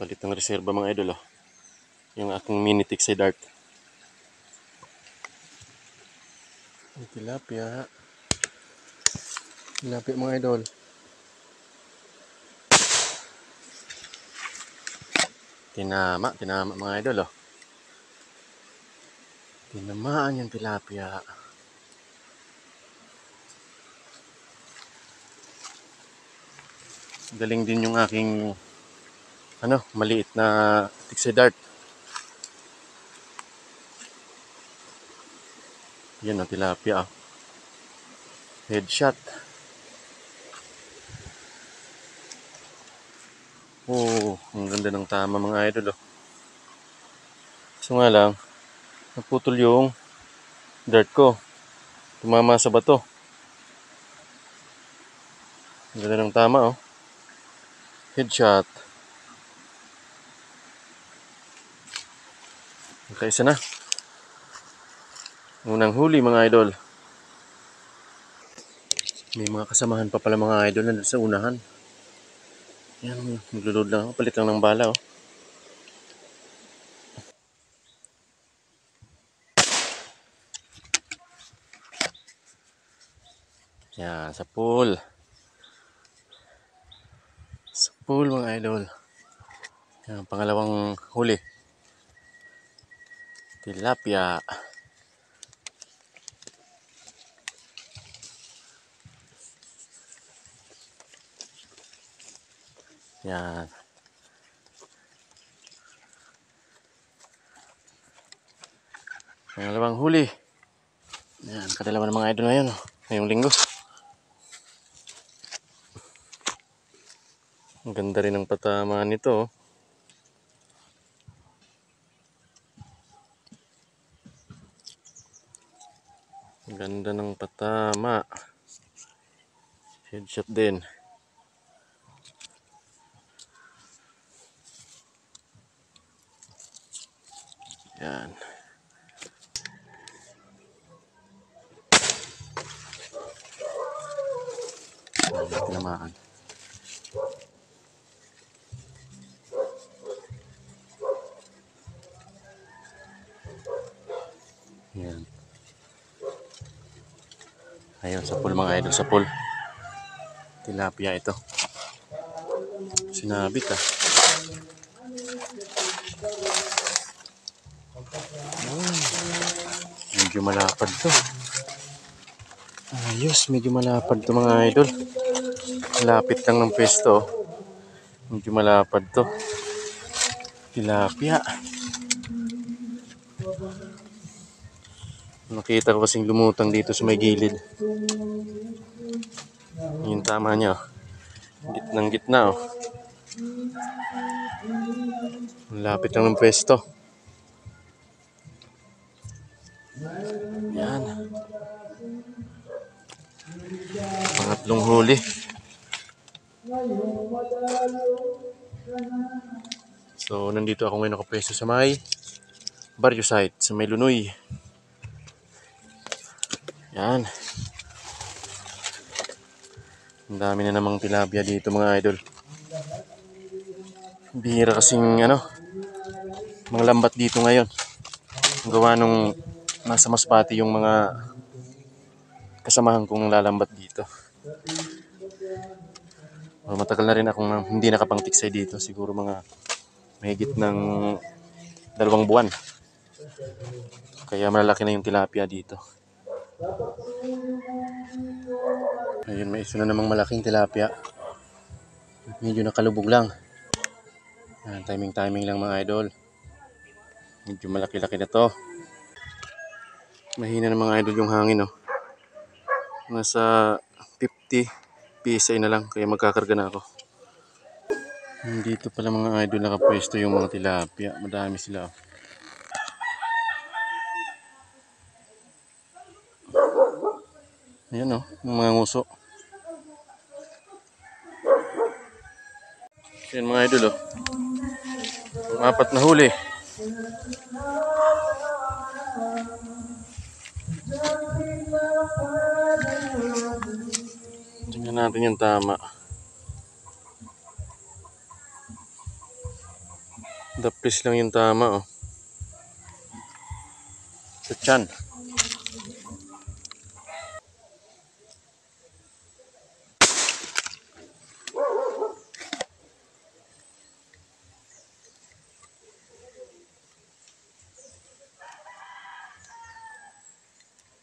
Palit ng reserba mga idol, oh. Yung aking mini Tixie Dart. Tilapia. Tilapia mga idol. Tinama mga idol, oh. Tinamaan yung tilapia. Galing din yung aking maliit na Tixie Dart. Yan ang tilapia, oh. Headshot. Oh, ang ganda ng tama mga idol, oh. So nga lang, naputol yung dart ko. Tumama sa bato. Ang ganda ng tama, oh. Headshot. Nakaisa na. Unang huli mga idol. May mga kasamahan pa pala mga idol na sa unahan. Yan, maglulod lang ako. Palit lang ng bala, oh. Yan, sa pool. Sa pool mga idol. Yan, pangalawang huli. Tilapia. Yan. Pangalawang huli. Yan, kadalawa ng mga idol ngayon, oh. Ngayong linggo. Ang ganda rin ng patama nito, oh. Ang ganda ng patama. Headshot din. Yan. Tinamaan. Yan. Ayun, sa pool mga idol, sa pool. Tilapia ito. Sinabit, ah. Medyo malapad to. Ayos, medyo malapad to mga idol. Lapit lang ng pwesto. Medyo malapad to. Tilapia. Nakita ko kasing lumutang dito sa may gilid. Yung tama niya, oh. Gitnang gitna, oh. Lapit lang ng pwesto. Yan. Pangatlong huli. So, nandito ako ngayon nakapwesto sa may barrio site, sa may Lunoy. Yan. Ang dami na namang tilapia dito mga idol. Bihira kasing mga lambat dito ngayon. Gawa nung nasa Masbate yung mga kasamahan kong lalambat dito. Matagal na rin akong hindi nakapang-tiksay dito. Siguro mga mahigit ng 2 buwan. Kaya malalaki na yung tilapia dito. Ayun, may isa na namang malaking tilapia. Medyo nakalubog lang. Timing lang mga idol. Medyo malaki-laki na to. Mahina na mga idol yung hangin, oh. Nasa 50 PSI na lang, kaya magkakarga na ako. Dito pala mga idol nakapwesto yung mga tilapia. Madami sila, oh. Ayan, oh, yung mga nguso. Ayan mga idol, oh. Ang 4 na huli. Tingnan natin yung tama. Dapis lang yung tama, oh. Sa tiyan.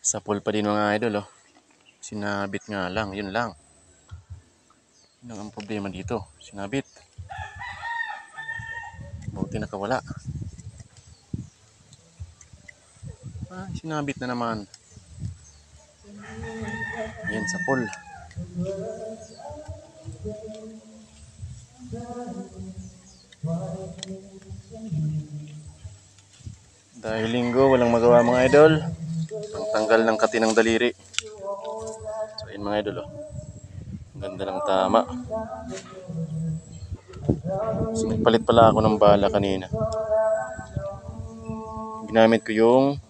Sapol pa din mga idol, oh. Sinabit nga lang, yun lang. Yun ang problema dito, sinabit. Buti nakawala. Sinabit na naman. Yan, sapol. Dahil linggo, walang magawa mga idol. Pangtanggal ng kati ng daliri. So yun mga idol, oh. Ang ganda ng tama. So, nagpalit pala ako ng bala kanina. Ginamit ko yung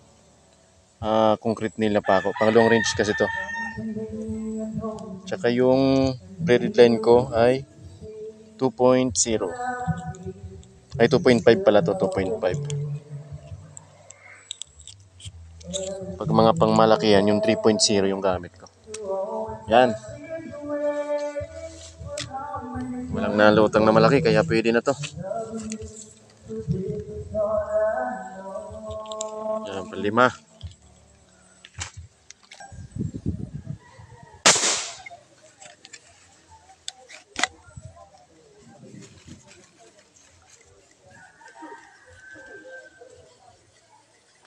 concrete nail na pako. Pang long range kasi to. Tsaka yung braided line ko ay 2.0. Ay 2.5 pala to, 2.5. Pag mga pangmalakihan, yung 3.0 yung gamit ko. Yan. Walang nalutang na malaki kaya pwede na to. Yan, palima.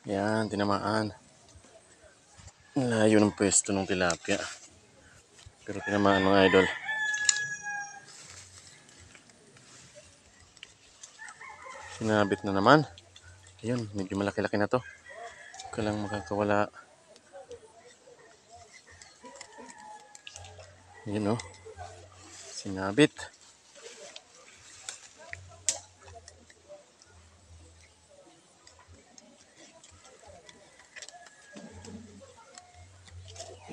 Yan, tinamaan. Layo ng pwesto ng tilapia. Pero tinamaan mga idol. Sinabit na naman. Ayun, medyo malaki-laki na to. Kalang makakawala. Ayun, oh. Sinabit.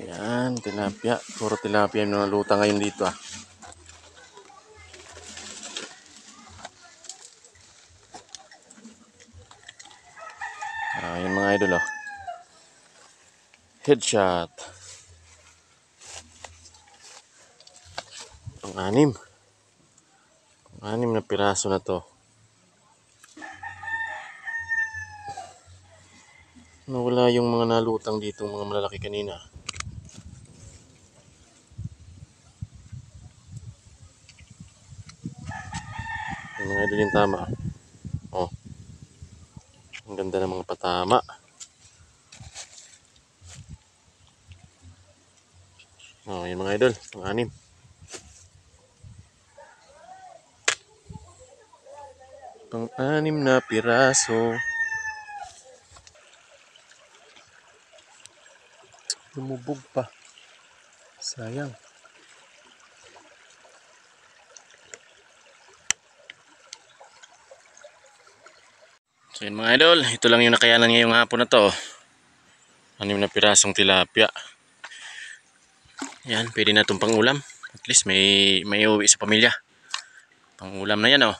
Yan, tilapia. Puro tilapia yung naluta ngayon dito, ah. Yan mga idol, oh. Headshot. Pang-anim. Pang-anim na piraso na to. Nawala yung mga nalutang dito, mga malalaki kanina. Yung mga idol yung tama. Oh. Ang ganda ng mga patama. Oh, yun mga idol, pang-anim. Pang-anim na piraso. Lumubog pa. Sayang. So yun mga idol, ito lang yung nakayanan ngayong hapon na to. 6 na pirasong tilapia. Yan, pwede na itong pang-ulam. At least may uwi sa pamilya. Pang-ulam na yan, oh.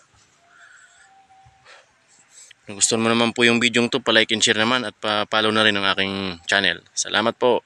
Kung gusto mo naman po yung video to, pa-like and share naman at pa-follow na rin ang aking channel. Salamat po.